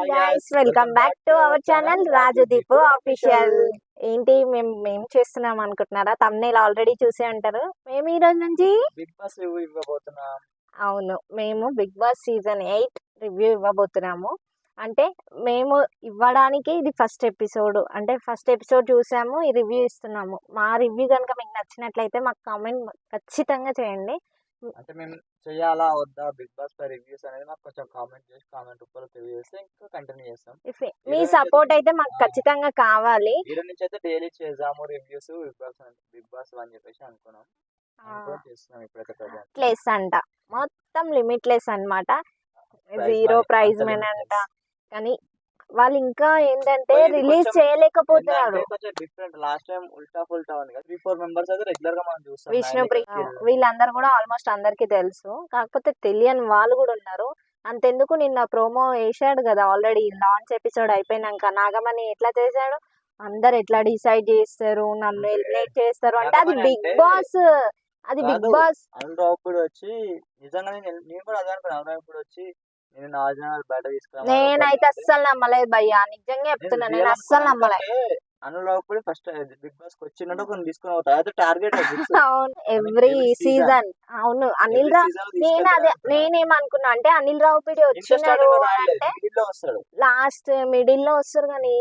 Hi guys, welcome back to our channel Rajudeep official. ఏంటి మేము చేస్తున్నాం అనుకుంటున్నారా? తమ్నేల్ ఆల్రెడీ చూసే ఉంటారు. మేము ఈ రోజు నుంచి బిగ్ బాస్ రివ్యూ ఇవ్వబోతున్నాం. అవును, మేము బిగ్ బాస్ సీజన్ 8 రివ్యూ ఇవ్వబోతున్నాము. అంటే మేము ఇవ్వడానికి ఇది ఫస్ట్ ఎపిసోడ్, అంటే ఫస్ట్ ఎపిసోడ్ చూసాము, ఈ రివ్యూ ఇస్తున్నాము. మా రివ్యూ కనుక మీకు నచ్చినట్లయితే మాకు కామెంట్ ఖచ్చితంగా చేయండి. అంటే మేము చేయాలా వద్దా బిగ్ బాస్ పై రివ్యూస్ అనేది మాకు కొంచెం కామెంట్ చేసి కామెంట్ రూపంలో తెలియజేస్తే ఇంకా కంటిన్యూ చేస్తాం. మీ సపోర్ట్ అయితే మాకు ఖచ్చితంగా కావాలి. ఈ రోజు నుంచి అయితే డైలీ చేద్దాము రివ్యూస్ బిగ్ బాస్ అని చెప్పేసి అనుకున్నాం. చేస్తున్నాం ఇప్పుడైతే. లెస్ అంట, మొత్తం లిమిట్లెస్ అన్నమాట. 0 ప్రైజ్ మనీ అంట. కానీ వాళ్ళు ఇంకా ఏంటంటే రిలీజ్ చేయలేకపోతున్నారు. కొంచెం డిఫరెంట్. లాస్ట్ టైం ఉల్టా ఫుల్టా ఉంది కదా, 3-4 మెంబర్స్ అయితే రెగ్యులర్ గా మనం చూస్తాం. విష్ణుప్రియ వీళ్ళందరూ కూడా ఆల్మోస్ట్ అందరికి తెలుసు, కాకపోతే తెలియని వాళ్ళు కూడా ఉన్నారు. అంతెందుకు నిన్న ప్రోమో వేసాడు కదా, ఆల్రెడీ లాంచ్ ఎపిసోడ్ అయిపోయినాక నాగమణి ఎట్లా చేశాడు, అందరు ఎట్లా డిసైడ్ చేస్తారు, నన్ను ఎలిమినేట్ చేస్తారు అంటే అది బిగ్ బాస్. అది బిగ్ బాస్. అనురావుడు వచ్చి నిజంగా నేను కూడా అదే అనుకున్నాను. అనురావుడు వచ్చి నేను నాజర్ బయట తీసుకురా, నేనైతే అస్సలు నమ్మలేదు భయ్యా, నిజంగా చెప్తున్నా, నేను అస్సలు నమ్మలేదు. అనురావుడు ఫస్ట్ బిగ్ బాస్ కి వచ్చినట్టు కొన్ని తీసుకుని పోతాయి. అయితే టార్గెట్ అవును, ఎవ్రీ సీజన్. అవును, అనిల్ రావు. నేనేమనుకున్నా అంటే అనిల్ రావుపూడి వచ్చినారు అంటే లాస్ట్ మిడిల్ లో వస్తారు, కానీ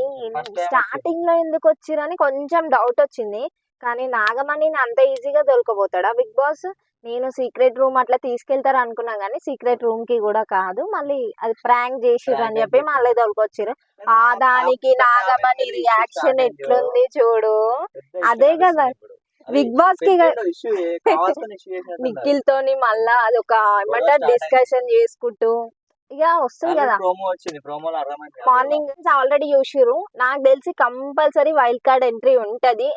స్టార్టింగ్ లో ఎందుకు వచ్చిరని కొంచెం డౌట్ వచ్చింది. కానీ నాగమణిని అంత ఈజీగా దొరకబోతాడా బిగ్ బాస్? నేను సీక్రెట్ రూమ్ అట్లా తీసుకెళ్తారు అనుకున్నా, కానీ సీక్రెట్ రూమ్ కి కూడా కాదు, మళ్ళీ అది ప్రాంక్ చేసిర్రు అని చెప్పి మళ్ళీ దొరకొచ్చిర్రు. ఆ దానికి నాగమణి రియాక్షన్ ఎట్లుంది చూడు. అదే కదా బిగ్ బాస్ కి నిఖిల్ తోని మళ్ళా అదొక ఏమంటారు డిస్కషన్ చేసుకుంటూ ఇక వస్తుంది కదా. మార్నింగ్ నుంచి ఆల్రెడీ చూసిర్రు, నాకు తెలిసి కంపల్సరీ వైల్డ్ కార్డ్ ఎంట్రీ ఉంటది.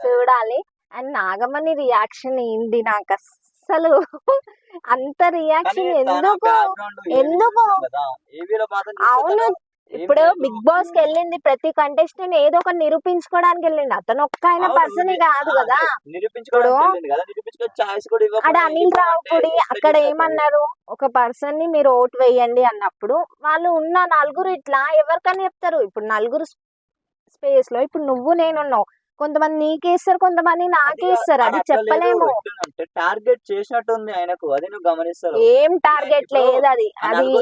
చూడాలి. అండ్ నాగమణి రియాక్షన్ ఏంది, నాకు అస్సలు అంత రియాక్షన్ ఎందుకు అవును. ఇప్పుడు బిగ్ బాస్ కి వెళ్ళింది ప్రతి కంటెస్టెంట్ ఏదో ఒక నిరూపించుకోవడానికి వెళ్ళింది, అతను ఒక్క ఆయన పర్సన్ కాదు కదా. అక్కడ అనిల్ రావుపూడి అక్కడ ఏమన్నారు, ఒక పర్సన్ ని మీరు ఓట్ వేయండి అన్నప్పుడు వాళ్ళు ఉన్న నలుగురు ఇట్లా ఎవరికని చెప్తారు. ఇప్పుడు నలుగురు స్పేస్ లో ఇప్పుడు నువ్వు నేనున్నావు, కొంతమంది నీకేస్తారు, కొంతమంది నాకేస్తారు, అది చెప్పలేము. టార్గెట్ చేసినట్టు ఉంది ఆయనకు, అది నువ్వు గమనిస్తావు. ఏం టార్గెట్ లేదు, అది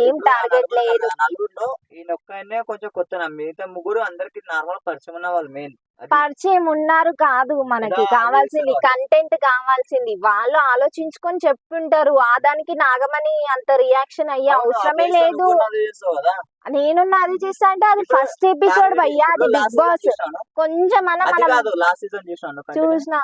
ఏం టార్గెట్ లేదు. నలుగురులో ఈయన ఒక్కనే కొంచెం కొత్త, మిగతా ముగ్గురు అందరికి నార్మల్ పరిచయం ఉన్న వాళ్ళు. మెయిన్ పరిచయం ఉన్నారు కాదు, మనకి కావాల్సింది కంటెంట్ కావాల్సింది. వాళ్ళు ఆలోచించుకొని చెప్పుంటారు. ఆ దానికి నాగమణి అంత రియాక్షన్ అయ్యే అవసరమే లేదు. నేనున్న అది చేస్తా అంటే అది ఫస్ట్ ఎపిసోడ్ భయ్యా, అది బిగ్ బాస్. కొంచెం చూసిన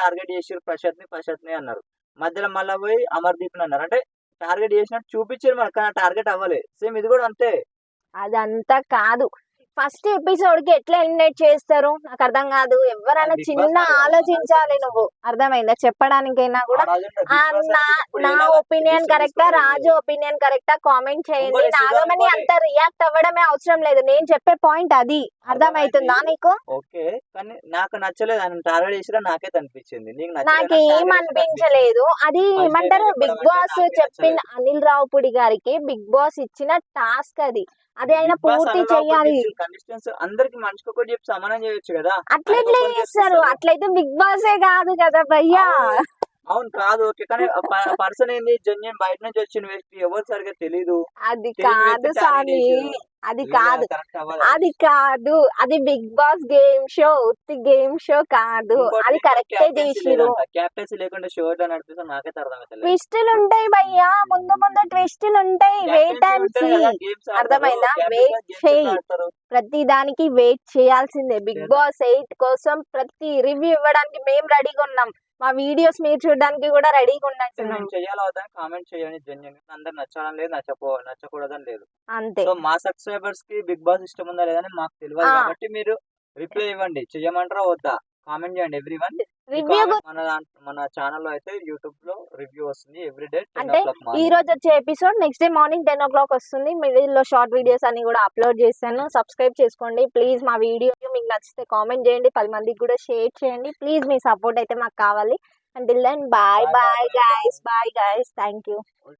టార్గెట్ చేసి ప్రశాంత్ ని అన్నారు, మధ్యలో మళ్ళా పోయి అమర్దీప్ ని అన్నారు. అంటే టార్గెట్ చేసినట్టు చూపించారు మనకు, కానీ టార్గెట్ అవ్వలేదు. సేమ్ ఇది కూడా అంతే. అదంతా కాదు, ఫస్ట్ ఎపిసోడ్ కి ఎట్లా ఎలిమినేట్ చేస్తారు నాకు అర్థం కాదు. ఎవరైనా చిన్న ఆలోచించాలి. నువ్వు అర్థమైందా చెప్పడానికైనా కూడా. నా ఒపీనియన్ కరెక్టా, రాజు ఒపీనియన్ కరెక్టా, కామెంట్ చేయండి. నాగమణి అంత రియాక్ట్ అవ్వడమే అవసరం లేదు, నేను చెప్పే పాయింట్ అది. అర్థమవుతుందా నీకు? ఓకే, కానీ నాకు నచ్చలేదు ఆయన టార్గెట్ చేసినా, నాకే అనిపించింది. నాకేం అనిపించలేదు. అది ఏమంటారు, బిగ్ బాస్ చెప్పిన అనిల్ రావుపూడి గారికి బిగ్ బాస్ ఇచ్చిన టాస్క్ అది, అది ఆయన పూర్తి చెయ్యాలి. అందరికి మనిషికి ఒకటి చెప్పి సమానం చేయొచ్చు కదా. అట్లెట్లా చేస్తారు? అట్లయితే బిగ్ బాసే కాదు కదా భయ్యా. అవును కాదు, ఓకే, కానీ పర్సన్ ఏంది జెన్యున్ బయట నుంచి వచ్చిన వ్యక్తి ఎవరు సరిగా తెలీదు. అది కాదు స్వామి, అది కాదు, అది కాదు. అది బిగ్ బాస్ గేమ్ షో, ఉత్తి గేమ్ షో కాదు. అది కరెక్టే చేసిరు. క్యాప్టెన్సీ లేకుండా షో నడిపిస్తే నాకే అర్థమవుతుంది. ట్విస్టులు ఉంటాయి భయ్యా, ముందు ట్విస్టులు ఉంటాయి. Wait and see. అర్థమైందా? వెయిట్ చేయి, ప్రతి దానికి వెయిట్ చేయాల్సిందే. బిగ్ బాస్ 8 కోసం ప్రతి రివ్యూ ఇవ్వడానికి మేము రెడీగా ఉన్నాం. మా వీడియోస్ మీరు చూడడానికి కూడా రెడీగా ఉన్నాం. చేయాలో వద్దని కామెంట్ చేయండి. జెన్యున్ అందరు నచ్చాలని లేదు, నచ్చకూడదని లేదు, అంతే. సో మా సబ్స్క్రైబర్స్ కి బిగ్ బాస్ ఇష్టం ఉందా లేదని మాకు తెలియదు, కాబట్టి మీరు రిప్లై ఇవ్వండి. చెయ్యమంటారా వద్దా కామెంట్ చేయండి. ఎవ్రీవన్ మన ఛానల్ లో అయితే యూట్యూబ్ లో రివ్యూ వస్తుంది ఎవ్రీడే. అంటే ఈ రోజు వచ్చే episode next day morning 10 o'clock వస్తుంది. మిడిల్ లో షార్ట్ వీడియోస్ అన్ని కూడా అప్లోడ్ చేస్తాను. సబ్స్క్రైబ్ చేసుకోండి ప్లీజ్. మా వీడియో మీకు నచ్చితే కామెంట్ చేయండి, 10 మందికి కూడా షేర్ చేయండి ప్లీజ్. మీ సపోర్ట్ అయితే మాకు కావాలి. Until then, bye Bye, bye, bye bye, guys. bye. Bye guys. Thank you.